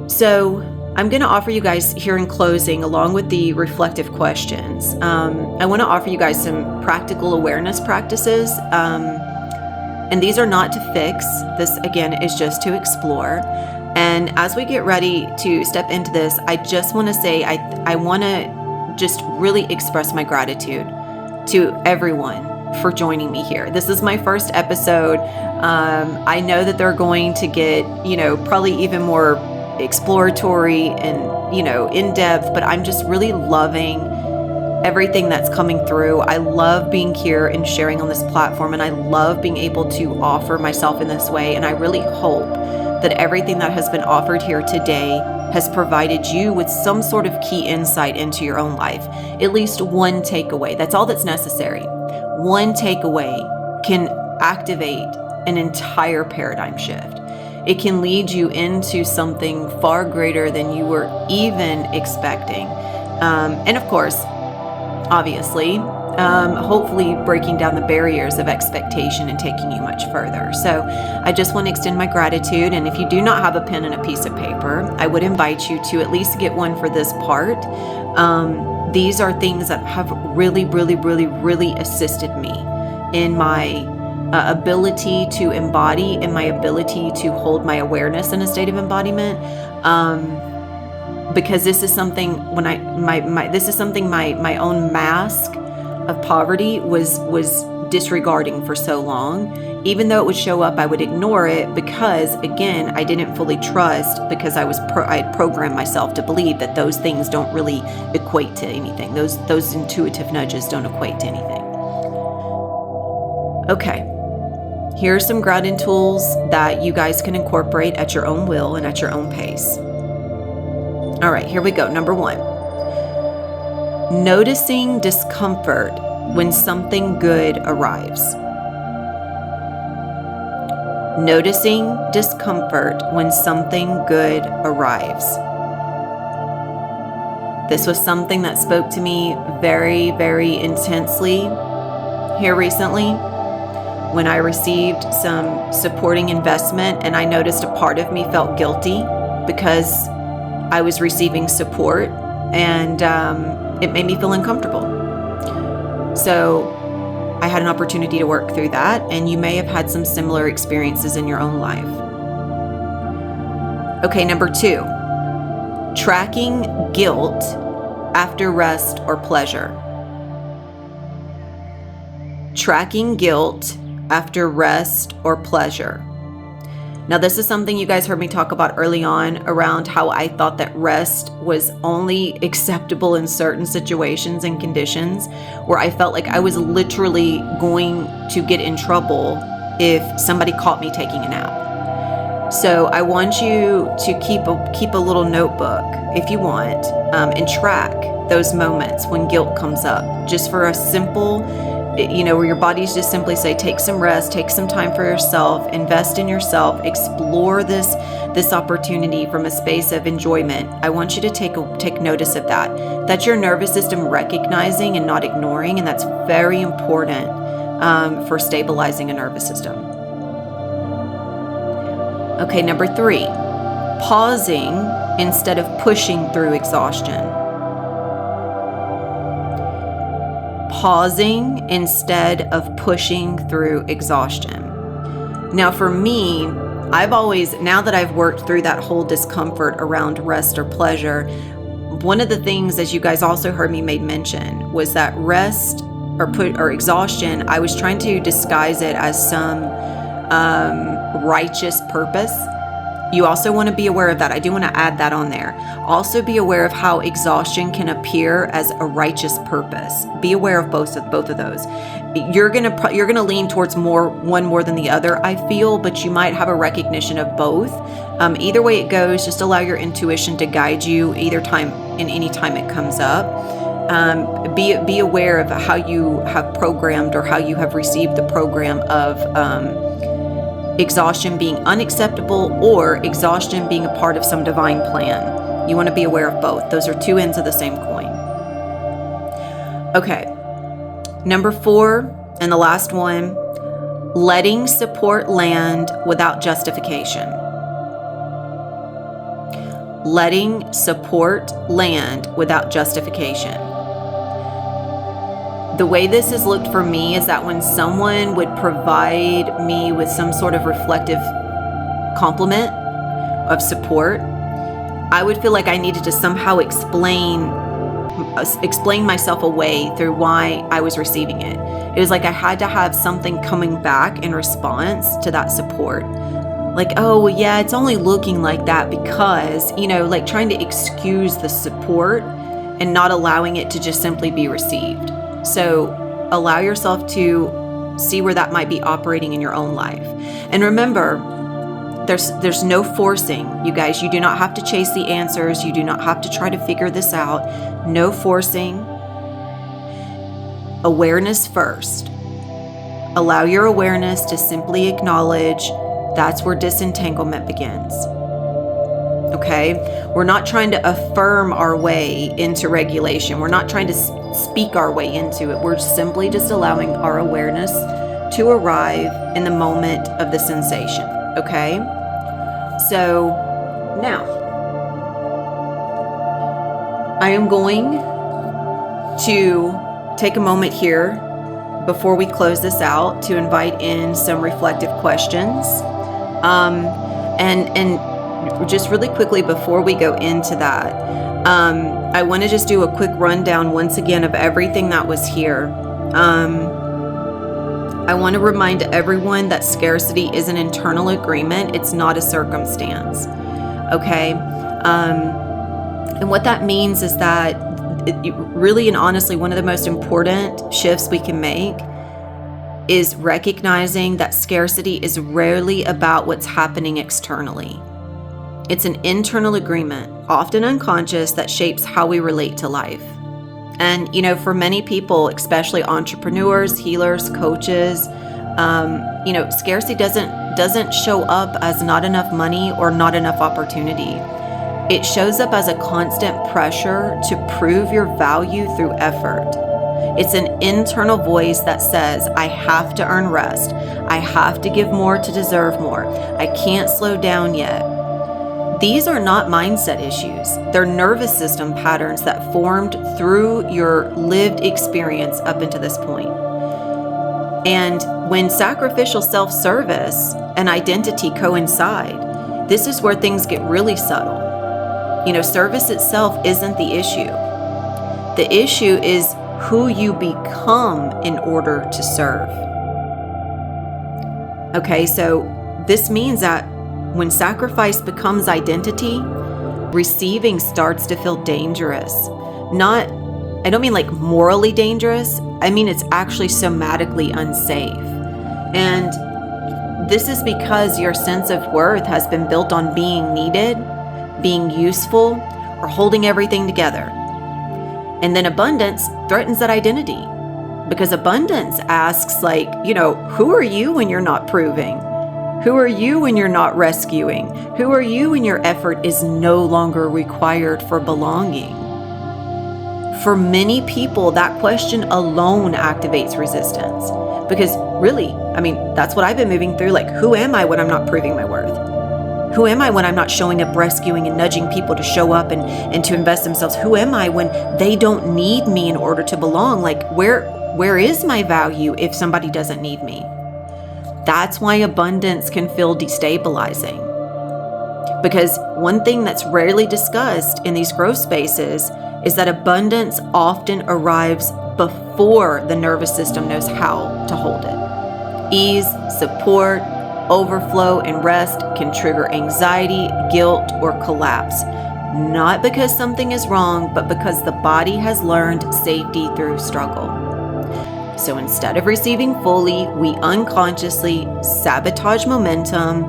So I'm going to offer you guys here in closing, along with the reflective questions, I want to offer you guys some practical awareness practices. And these are not to fix. This, again, is just to explore. And as we get ready to step into this, I just want to say, I want to just really express my gratitude to everyone for joining me here. This is my first episode. I know that they're going to get, probably even more exploratory and, in depth, but I'm just really loving everything that's coming through. I love being here and sharing on this platform, and I love being able to offer myself in this way. And I really hope that everything that has been offered here today has provided you with some sort of key insight into your own life. At least one takeaway. That's all that's necessary. One takeaway can activate an entire paradigm shift. It can lead you into something far greater than you were even expecting. And of course, obviously, hopefully breaking down the barriers of expectation and taking you much further. So I just want to extend my gratitude. And if you do not have a pen and a piece of paper, I would invite you to at least get one for this part. These are things that have really, really, really, really assisted me in my ability to embody and my ability to hold my awareness in a state of embodiment. Because this is something my own mask of poverty was disregarding for so long. Even though it would show up, I would ignore it because, again, I didn't fully trust, because I had programmed myself to believe that those things don't really equate to anything. Those intuitive nudges don't equate to anything. Okay. Here are some grounding tools that you guys can incorporate at your own will and at your own pace. All right, here we go. Number 1, noticing discomfort when something good arrives. Noticing discomfort when something good arrives. This was something that spoke to me very, very intensely here recently when I received some supporting investment, and I noticed a part of me felt guilty because I was receiving support, and it made me feel uncomfortable. So I had an opportunity to work through that, and you may have had some similar experiences in your own life. Okay, number 2, tracking guilt after rest or pleasure. Tracking guilt after rest or pleasure. Now, this is something you guys heard me talk about early on around how I thought that rest was only acceptable in certain situations and conditions, where I felt like I was literally going to get in trouble if somebody caught me taking a nap. So I want you to keep a little notebook if you want, and track those moments when guilt comes up, just for a simple, where your bodies just simply say, take some rest, take some time for yourself, invest in yourself, explore this opportunity from a space of enjoyment. I want you to take notice of that. That's your nervous system recognizing and not ignoring, and that's very important for stabilizing a nervous system. Okay, number 3, pausing instead of pushing through exhaustion. Pausing instead of pushing through exhaustion. Now for me, now that I've worked through that whole discomfort around rest or pleasure, one of the things, as you guys also heard me made mention, was that rest or exhaustion, I was trying to disguise it as some righteous purpose. You also want to be aware of that. I do want to add that on there. Also be aware of how exhaustion can appear as a righteous purpose. Be aware of both of those. You're gonna lean towards one more than the other, I feel, but you might have a recognition of both. Either way it goes, just allow your intuition to guide you any time it comes up. Be aware of how you have programmed or how you have received the program of exhaustion being unacceptable or exhaustion being a part of some divine plan. You want to be aware of both. Those are two ends of the same coin. Okay. Number 4, and the last one, letting support land without justification. Letting support land without justification. The way this has looked for me is that when someone would provide me with some sort of reflective compliment of support, I would feel like I needed to somehow explain myself away through why I was receiving it. It was like I had to have something coming back in response to that support. Like, oh, well, yeah, it's only looking like that because, like trying to excuse the support and not allowing it to just simply be received. So allow yourself to see where that might be operating in your own life. And remember, there's no forcing, you guys. You do not have to chase the answers. You do not have to try to figure this out. No forcing. Awareness first. Allow your awareness to simply acknowledge that's where disentanglement begins. Okay? We're not trying to affirm our way into regulation. We're not trying to speak our way into it. We're simply just allowing our awareness to arrive in the moment of the sensation. Okay? So now I am going to take a moment here before we close this out to invite in some reflective questions. And just really quickly before we go into that, I want to just do a quick rundown once again of everything that was here. I want to remind everyone that scarcity is an internal agreement. It's not a circumstance. Okay? And what that means is that really and honestly, one of the most important shifts we can make is recognizing that scarcity is rarely about what's happening externally. It's an internal agreement, often unconscious, that shapes how we relate to life. And, for many people, especially entrepreneurs, healers, coaches, scarcity doesn't show up as not enough money or not enough opportunity. It shows up as a constant pressure to prove your value through effort. It's an internal voice that says, I have to earn rest. I have to give more to deserve more. I can't slow down yet. These are not mindset issues. They're nervous system patterns that formed through your lived experience up until this point. And when sacrificial self-service and identity coincide, this is where things get really subtle. Service itself isn't the issue. The issue is who you become in order to serve. Okay, so this means that when sacrifice becomes identity, receiving starts to feel dangerous. I don't mean like morally dangerous. I mean, it's actually somatically unsafe. And this is because your sense of worth has been built on being needed, being useful, or holding everything together. And then abundance threatens that identity, because abundance asks who are you when you're not proving? Who are you when you're not rescuing? Who are you when your effort is no longer required for belonging? For many people, that question alone activates resistance, because really, that's what I've been moving through. Who am I when I'm not proving my worth? Who am I when I'm not showing up, rescuing, and nudging people to show up and to invest themselves? Who am I when they don't need me in order to belong? Like, where is my value if somebody doesn't need me? That's why abundance can feel destabilizing. Because one thing that's rarely discussed in these growth spaces is that abundance often arrives before the nervous system knows how to hold it. Ease, support, overflow, and rest can trigger anxiety, guilt, or collapse. Not because something is wrong, but because the body has learned safety through struggle. So instead of receiving fully, we unconsciously sabotage momentum,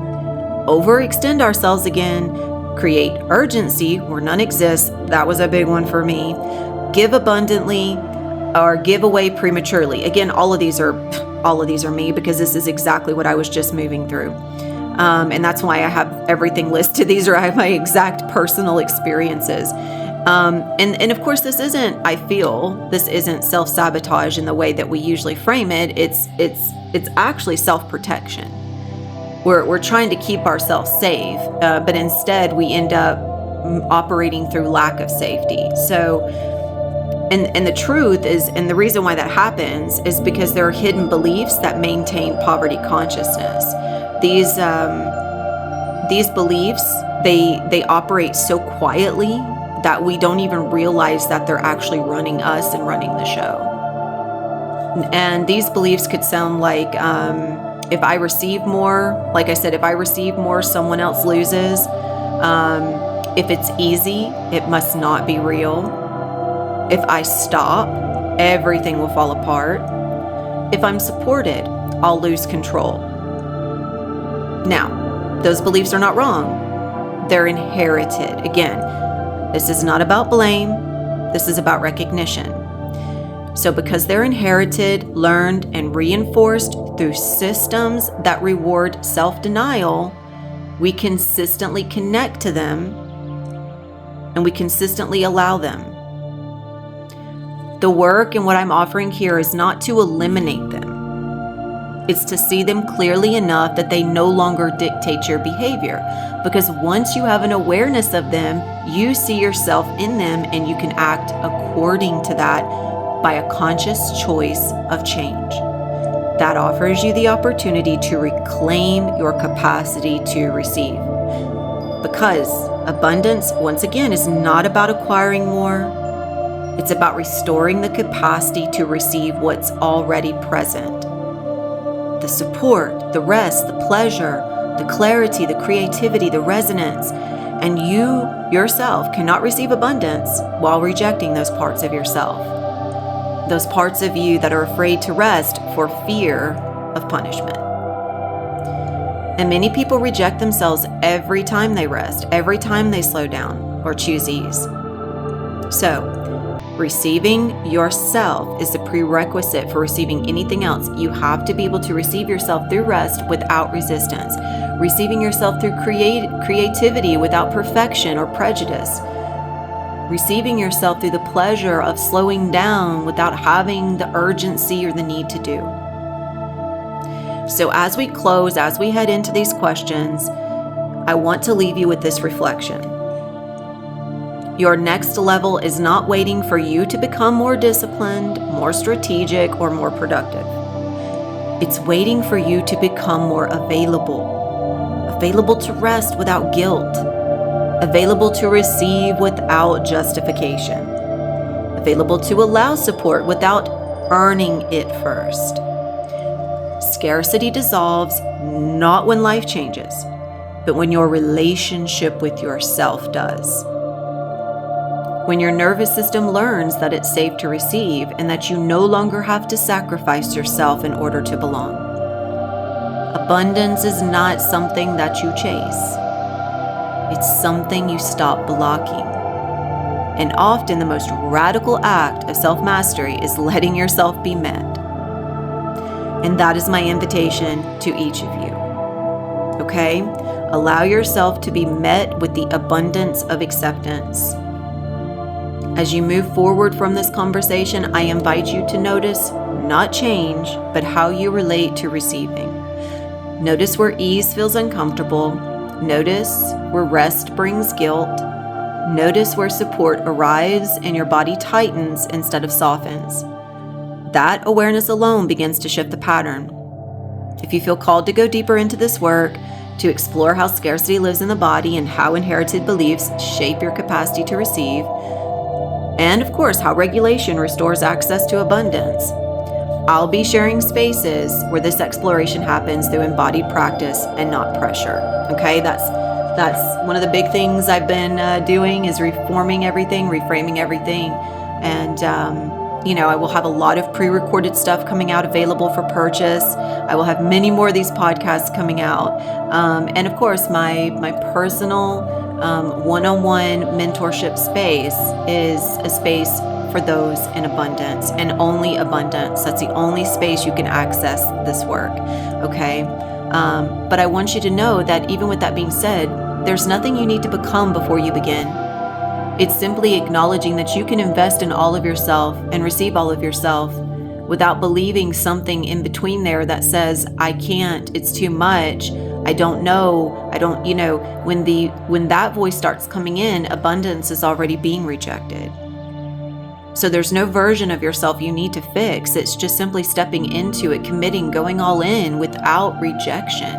overextend ourselves again, create urgency where none exists. That was a big one for me. Give abundantly or give away prematurely. Again, all of these are me, because this is exactly what I was just moving through. And that's why I have everything listed. These are my exact personal experiences. And of course, this isn't self-sabotage in the way that we usually frame it. It's actually self-protection. We're trying to keep ourselves safe, but instead we end up operating through lack of safety. So, and the truth is, and the reason why that happens is because there are hidden beliefs that maintain poverty consciousness. These beliefs, they operate so quietly that we don't even realize that they're actually running us and running the show. And these beliefs could sound like, if I receive more, like I said, if I receive more, someone else loses. If it's easy, it must not be real. If I stop, everything will fall apart. If I'm supported, I'll lose control. Now, those beliefs are not wrong. They're inherited. Again, this is not about blame. This is about recognition. So because they're inherited, learned, and reinforced through systems that reward self-denial, we consistently connect to them and we consistently allow them. The work and what I'm offering here is not to eliminate them. It's to see them clearly enough that they no longer dictate your behavior. Because once you have an awareness of them, you see yourself in them and you can act according to that by a conscious choice of change. That offers you the opportunity to reclaim your capacity to receive. Because abundance, once again, is not about acquiring more. It's about restoring the capacity to receive what's already present. The support, the rest, the pleasure, the clarity, the creativity, the resonance. And you yourself cannot receive abundance while rejecting those parts of yourself. Those parts of you that are afraid to rest for fear of punishment. And many people reject themselves every time they rest, every time they slow down or choose ease. So, receiving yourself is the prerequisite for receiving anything else. You have to be able to receive yourself through rest without resistance. Receiving yourself through creativity without perfection or prejudice. Receiving yourself through the pleasure of slowing down without having the urgency or the need to do. So as we close, as we head into these questions, I want to leave you with this reflection. Your next level is not waiting for you to become more disciplined, more strategic, or more productive. It's waiting for you to become more available to rest without guilt, available to receive without justification, available to allow support without earning it first. Scarcity dissolves not when life changes, but when your relationship with yourself does. When your nervous system learns that it's safe to receive and that you no longer have to sacrifice yourself in order to belong. Abundance is not something that you chase. It's something you stop blocking. And often the most radical act of self-mastery is letting yourself be met. And that is my invitation to each of you. Okay? Allow yourself to be met with the abundance of acceptance. As you move forward from this conversation, I invite you to notice, not change, but how you relate to receiving. Notice where ease feels uncomfortable, Notice where rest brings guilt. Notice where support arrives and your body tightens instead of softens. That awareness alone begins to shift the pattern. If you feel called to go deeper into this work, to explore how scarcity lives in the body and how inherited beliefs shape your capacity to receive, and of course, how regulation restores access to abundance, I'll be sharing spaces where this exploration happens through embodied practice and not pressure. Okay, that's one of the big things I've been doing is reforming everything, reframing everything, and I will have a lot of pre-recorded stuff coming out available for purchase. I will have many more of these podcasts coming out, and of course, my personal one-on-one mentorship space is a space for those in abundance and only abundance. That's the only space you can access this work, okay? But I want you to know that even with that being said, there's nothing you need to become before you begin. It's simply acknowledging that you can invest in all of yourself and receive all of yourself without believing something in between there that says, I can't, it's too much, I don't know, when that voice starts coming in, abundance is already being rejected. So there's no version of yourself you need to fix. It's just simply stepping into it, committing, going all in without rejection.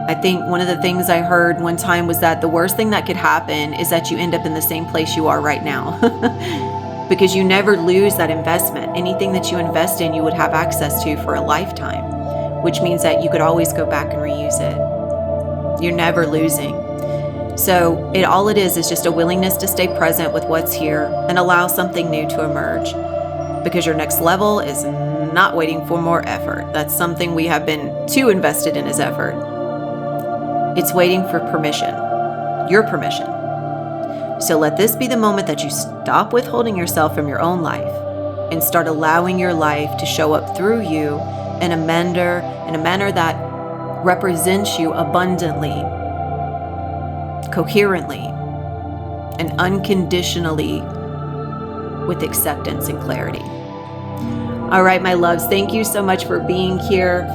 I think one of the things I heard one time was that the worst thing that could happen is that you end up in the same place you are right now. Because you never lose that investment. Anything that you invest in, you would have access to for a lifetime, which means that you could always go back and reuse it. You're never losing. So all it is just a willingness to stay present with what's here and allow something new to emerge, because your next level is not waiting for more effort. That's something we have been too invested in, is effort. It's waiting for permission, your permission. So let this be the moment that you stop withholding yourself from your own life and start allowing your life to show up through you in a manner that represents you abundantly, coherently, and unconditionally, with acceptance and clarity. All right, my loves, thank you so much for being here.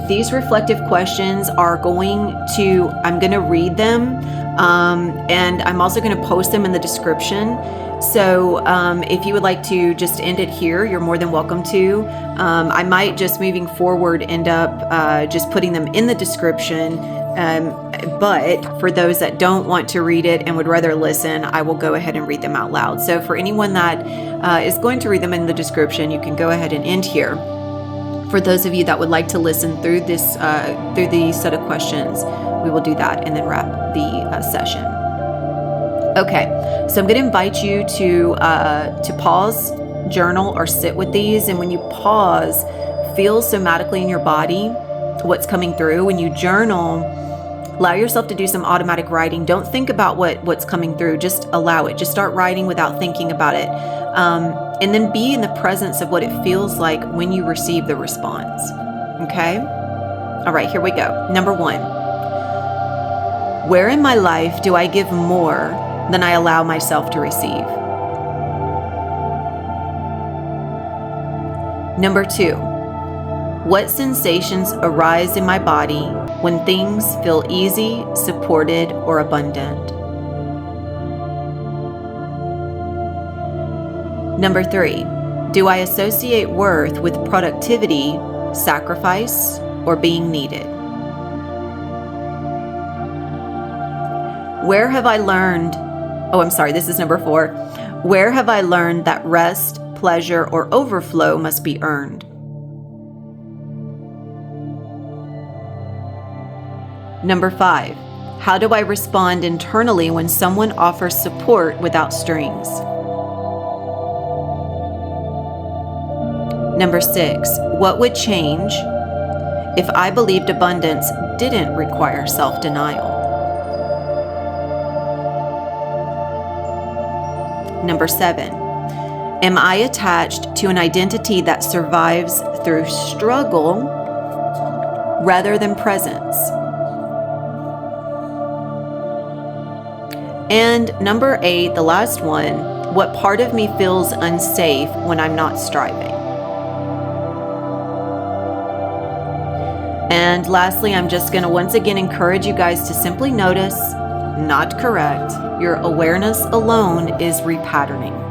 These reflective questions I'm going to read them, and I'm also going to post them in the description. So if you would like to just end it here, you're more than welcome to. I might just moving forward end up just putting them in the description. But for those that don't want to read it and would rather listen, I will go ahead and read them out loud. So for anyone that is going to read them in the description, you can go ahead and end here. For those of you that would like to listen through the set of questions, we will do that and then wrap the session. Okay, so I'm going to invite you to pause, journal, or sit with these. And when you pause, feel somatically in your body what's coming through. When you journal, allow yourself to do some automatic writing. Don't think about what's coming through. Just allow it. Just start writing without thinking about it. And then be in the presence of what it feels like when you receive the response. Okay? All right, here we go. Number 1. Where in my life do I give more than I allow myself to receive? Number 2. What sensations arise in my body when things feel easy, supported, or abundant? Number 3, do I associate worth with productivity, sacrifice, or being needed? Where have I learned, this is number 4. Where have I learned that rest, pleasure, or overflow must be earned? Number 5, how do I respond internally when someone offers support without strings? Number 6, what would change if I believed abundance didn't require self-denial? Number 7, am I attached to an identity that survives through struggle rather than presence? And number 8, the last one, what part of me feels unsafe when I'm not striving? And lastly, I'm just going to once again encourage you guys to simply notice, not correct. Your awareness alone is repatterning.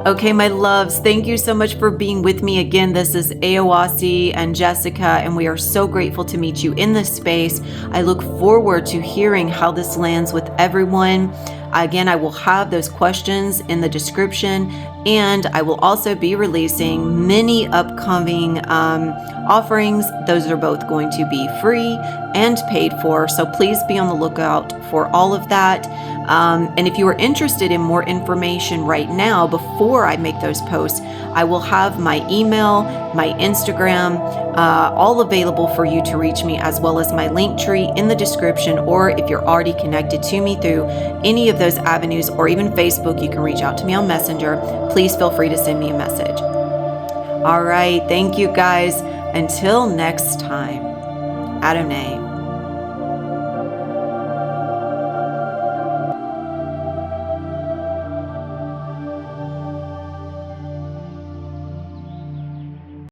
Okay, my loves, thank you so much for being with me again. This is Éoaccí and Jessica, and we are so grateful to meet you in this space. I look forward to hearing how this lands with everyone. Again, I will have those questions in the description, and I will also be releasing many upcoming offerings. Those are both going to be free and paid for, so please be on the lookout for all of that. And if you are interested in more information right now, before I make those posts, I will have my email, my Instagram, all available for you to reach me, as well as my link tree in the description. Or if you're already connected to me through any of those avenues, or even Facebook, you can reach out to me on Messenger. Please feel free to send me a message. All right. Thank you guys. Until next time. Adonai.